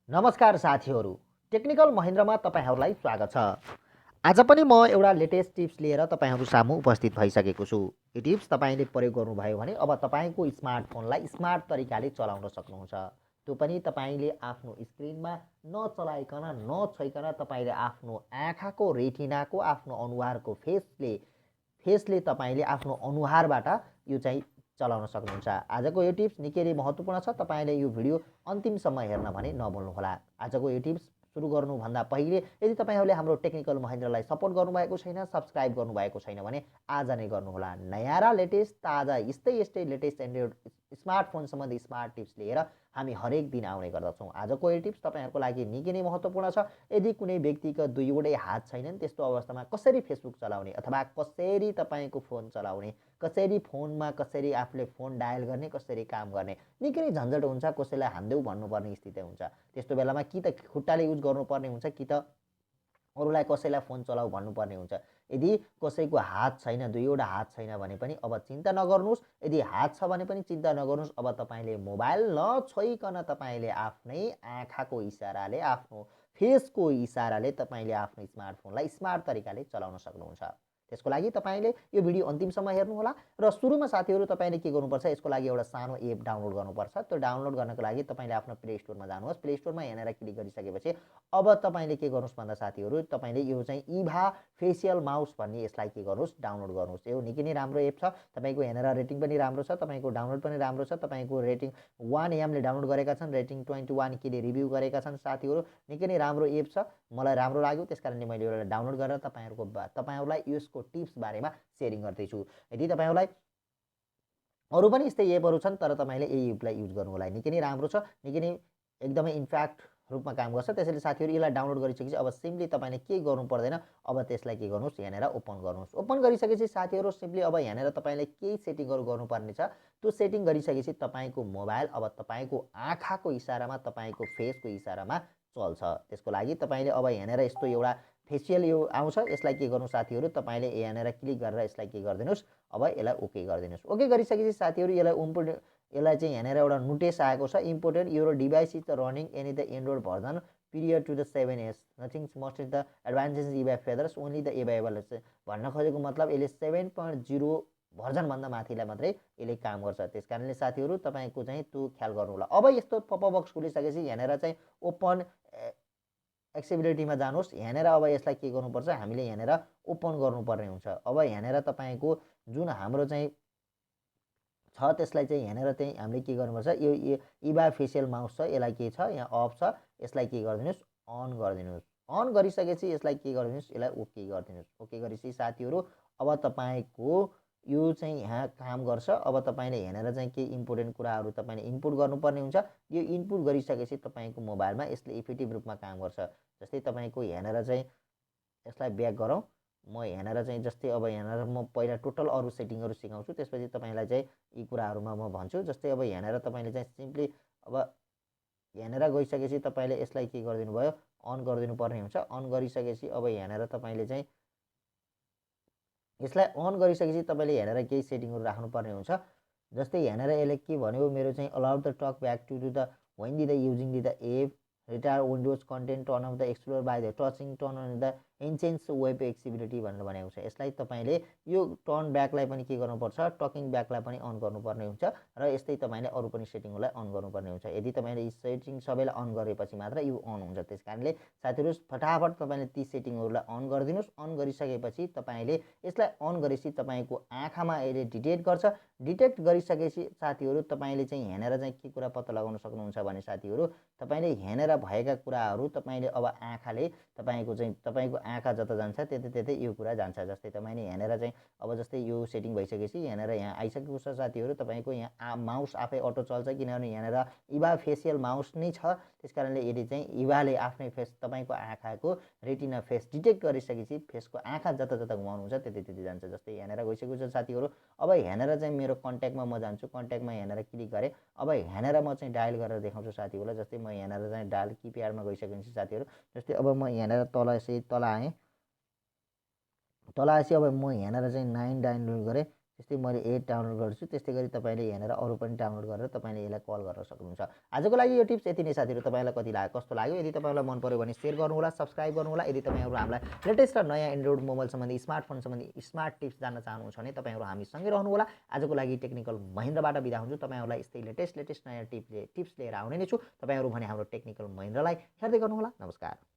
नमस्कार साथीहरू, टेक्निकल महेन्द्रमा तपाईँहरूलाई स्वागत छ। आज पनि म एउटा लेटेस्ट टिप्स लिएर तपाईँहरू सामु उपस्थित भइसकेको छु। यो टिप्स तपाईँले प्रयोग गर्नुभयो भने अब तपाईँको स्मार्टफोनलाई स्मार्ट तरिकाले चलाउन सक्नुहुन्छ। त्यो पनि तपाईँले आफ्नो स्क्रिनमा नचलाइकन नछोइकन तपाईँले आफ्नो आँखाको रेटिनाको आफ्नो अनुहारको फेसले तपाईँले आफ्नो अनुहारबाट यो चाहिँ चलाउन सक्नुहुन्छ। आजको यो टिप्स निकै नै महत्त्वपूर्ण छ। तपाईँले यो भिडियो अन्तिमसम्म हेर्न भने नभुल्नुहोला। आजको यो टिप्स सुरु गर्नुभन्दा पहिले यदि तपाईँहरूले हाम्रो टेक्निकल महेन्द्रलाई सपोर्ट गर्नुभएको छैन, सब्सक्राइब गर्नुभएको छैन भने आज नै गर्नुहोला। नयाँ र लेटेस्ट ताजा यस्तै लेटेस्ट एन्ड्रोइड स्मार्टफोन सम्बन्धी स्मार्ट टिप्स लिएर हामी हरेक दिन आउने गर्दछौँ। आजको यो टिप्स तपाईँहरूको लागि निकै नै महत्त्वपूर्ण छ। यदि कुनै व्यक्तिको दुईवटै हात छैनन् त्यस्तो अवस्थामा कसरी फेसबुक चलाउने अथवा कसरी तपाईँको फोन चलाउने, कसरी फोनमा कसरी आफूले फोन डायल गर्ने, कसरी काम गर्ने, निकै नै झन्झट हुन्छ। कसैलाई हान्देऊ भन्नुपर्ने स्थिति हुन्छ। त्यस्तो बेलामा कि त खुट्टाले युज गर्नुपर्ने हुन्छ कि त अरूलाई कसैलाई फोन चलाऊ भन्नुपर्ने हुन्छ। यदि कसैको हात छैन, दुईवटा हात छैन भने पनि अब चिन्ता नगर्नुहोस्। यदि हात छ भने पनि चिन्ता नगर्नुहोस्। अब तपाईँले मोबाइल नछोइकन तपाईँले आफ्नै आँखाको इसाराले, आफ्नो फेसको इसाराले तपाईँले आफ्नो स्मार्टफोनलाई स्मार्ट तरिकाले चलाउन सक्नुहुन्छ। त्यसको लागि तपाईँले यो भिडियो अन्तिमसम्म हेर्नुहोला। र सुरुमा साथीहरू तपाईँले के गर्नुपर्छ, यसको लागि एउटा सानो एप डाउनलोड गर्नुपर्छ। त्यो डाउनलोड गर्नको लागि तपाईँले आफ्नो प्ले स्टोरमा जानुहोस्। प्ले स्टोरमा यहाँनिर क्लिक गरिसकेपछि अब तपाईँले के गर्नुहोस् भन्दा साथीहरू, तपाईँले यो चाहिँ इभा फेसियल माउस भन्ने यसलाई के गर्नुहोस्, डाउनलोड गर्नुहोस्। यो निकै नै राम्रो एप छ। तपाईँको यहाँनिर रेटिङ पनि राम्रो छ, तपाईँको डाउनलोड पनि राम्रो छ। तपाईँको रेटिङ 1M ले डाउनलोड गरेका छन्, रेटिङ 21K ले रिभ्यू गरेका छन्। साथीहरू निकै नै राम्रो एप छ, मलाई राम्रो लाग्यो, त्यस कारणले मैले एउटा डाउनलोड गरेर तपाईँहरूलाई यसको टिप्स बारेमा सेयरिङ गर्दैछु। यदि तपाईँहरूलाई अरू पनि यस्तै एपहरू छन् तर तपाईँले यही एपलाई युज गर्नु होला। निकै नै राम्रो छ, निकै नै एकदमै इन्फ्याक्ट रूपमा काम गर्छ। त्यसैले साथीहरू यसलाई डाउनलोड गरिसकेपछि अब सिम्पली तपाईँले केही गर्नु पर्दैन। अब त्यसलाई के गर्नुहोस्, यहाँनिर ओपन गर्नुहोस्। ओपन गरिसकेपछि साथीहरू सिम्पली अब यहाँनिर तपाईँले केही सेटिङहरू गर्नुपर्ने छ। त्यो सेटिङ गरिसकेपछि तपाईँको मोबाइल अब तपाईँको आँखाको इसारामा, तपाईँको फेसको इसारामा चल्छ। त्यसको लागि तपाईँले अब यहाँनिर यस्तो एउटा फेसियल यो आउँछ। यसलाई के गर्नु साथीहरू, तपाईँले यहाँनिर क्लिक गरेर यसलाई के गरिदिनुहोस्, अब यसलाई ओके गरिदिनुहोस्। ओके गरिसकेपछि साथीहरू यसलाई चाहिँ यहाँनिर एउटा नोटिस आएको छ, important your device is the running any the Android version period to the 7S nothing must is the advances ever features only the available भन्न खोजेको मतलब यसले 7.0 भर्जनभन्दा माथिलाई मात्रै यसले काम गर्छ। त्यस कारणले साथीहरू तपाईँको चाहिँ त्यो ख्याल गर्नु होला। अब यस्तो पपअप बक्स खुलिसकेपछि यहाँनिर चाहिँ ओपन एक्सेसिबिलिटीमा जानुहोस्। यहाँनिर अब यसलाई के गर्नुपर्छ, हामीले यहाँनिर ओपन गर्नुपर्ने हुन्छ। अब यहाँनिर तपाईँको जुन हाम्रो चाहिँ छ त्यसलाई चाहिँ यहाँनिर चाहिँ हामीले के गर्नुपर्छ, यो इभा फेसियल माउस छ, यसलाई के छ यहाँ अफ छ, यसलाई के गरिदिनुहोस्, अन गरिदिनुहोस्। अन गरिसकेपछि यसलाई के गरिदिनुहोस्, यसलाई ओके गरिदिनुहोस्। ओके गरेपछि साथीहरू अब तपाईँको यो चाहिँ यहाँ काम गर्छ। अब तपाईँले यहाँनिर चाहिँ केही इम्पोर्टेन्ट कुराहरू तपाईँले इनपुट गर्नुपर्ने हुन्छ। यो इनपुट गरिसकेपछि तपाईँको मोबाइलमा यसले इफेक्टिभ रूपमा काम गर्छ। जस्तै तपाईँको यहाँनिर चाहिँ यसलाई ब्याक गरौँ। म यहाँनिर चाहिँ जस्तै अब यहाँनिर म पहिला टोटल अरू सेटिङहरू सिकाउँछु, त्यसपछि तपाईँलाई चाहिँ यी कुराहरूमा म भन्छु। जस्तै अब यहाँनिर तपाईँले चाहिँ सिम्पली अब यहाँनिर गइसकेपछि तपाईँले यसलाई के गरिदिनु भयो, अन गरिदिनु पर्ने हुन्छ। अन गरिसकेपछि अब यहाँनिर तपाईँले चाहिँ यसलाई अन गरिसकेपछि तपाईँले यहाँनिर केही सेटिङहरू राख्नुपर्ने हुन्छ। जस्तै यहाँनिर यसले के भन्यो, मेरो चाहिँ allowed the talk back to the when the using the app retire windows content turn off the explore by the touching turn on the enhanced web accessibility भनेर भनेको छ। यसलाई तपाईँले यो टर्न ब्याकलाई पनि के गर्नुपर्छ, टकिङ ब्याकलाई पनि अन गर्नुपर्ने हुन्छ। र यस्तै तपाईँले अरू पनि सेटिङहरूलाई अन गर्नुपर्ने हुन्छ। यदि तपाईँले यी सेटिङ सबैलाई अन गरेपछि मात्र यो अन हुन्छ। त्यस कारणले साथीहरू फटाफट तपाईँले ती सेटिङहरूलाई अन गरिदिनुहोस्। अन गरिसकेपछि तपाईँले यसलाई अन गरेपछि तपाईँको आँखामा यसले डिटेक्ट गर्छ। डिटेक्ट गरिसकेपछि साथीहरू तपाईँले चाहिँ यहाँनिर चाहिँ के कुरा पत्ता लगाउन सक्नुहुन्छ भने साथीहरू तपाईँले यहाँनिर भएका कुराहरू तपाईँले अब आँखाले तपाईँको आँखा जता जान्छ त्यतै यो कुरा जान्छ। जस्तै तपाईँले यहाँनिर चाहिँ अब जस्तै यो सेटिङ भइसकेपछि यहाँनिर यहाँ आइसकेको छ साथीहरू, तपाईँको यहाँ माउस आफै अटो चल्छ किनभने यहाँनिर इभा फेसियल माउस नै छ। त्यस कारणले यसले चाहिँ इभाले आफ्नै फेस तपाईँको आँखाको रेटिना फेस डिटेक्ट गरिसकेपछि फेसको आँखा जता जता घुमाउनुहुन्छ त्यतै जान्छ। जस्तै यहाँनिर गइसकेको छ साथीहरू। अब यहाँनिर चाहिँ मेरो कन्ट्याक्टमा म जान्छु, कन्ट्याक्टमा यहाँनिर क्लिक गरेँ। अब यहाँनिर म चाहिँ डायल गरेर देखाउँछु साथीहरूलाई। जस्तै म यहाँनिर चाहिँ डायल किप्याडमा गइसकेपछि साथीहरू, जस्तै अब म यहाँनिर तल आएँ। तल आएपछि अब म यहाँनिर चाहिँ 9 डाउनलोड गरेँ। जस्तै मैले एड डाउनलोड गर्छु त्यस्तै गरी तपाईँले यहाँनिर अरू पनि डाउनलोड गरेर तपाईँले यसलाई कल गर्न सक्नुहुन्छ। आजको लागि यो टिप्स यति नै साथीहरू। तपाईँलाई कति लाग्यो कस्तो लाग्यो? यदि तपाईँलाई मन पर्यो भने सेयर गर्नुहोला, सब्सक्राइब गर्नुहोला। यदि तपाईँहरू हामीलाई लेटेस्ट र नयाँ एन्ड्रोइड मोबाइल सम्बन्धी स्मार्टफोन सम्बन्धी स्मार्ट टिप्स जान्न चाहनुहुन्छ भने तपाईँहरू हामीसँगै रहनुहोला। आजको लागि टेक्निकल महेन्द्रबाट बिदा हुन्छु। तपाईँहरूलाई यस्तै लेटेस्ट नयाँ टिप्स लिएर आउने नै छु। तपाईँहरू भने हाम्रो टेक्निकल महेन्द्रलाई हेर्दै गर्नुहोला। नमस्कार।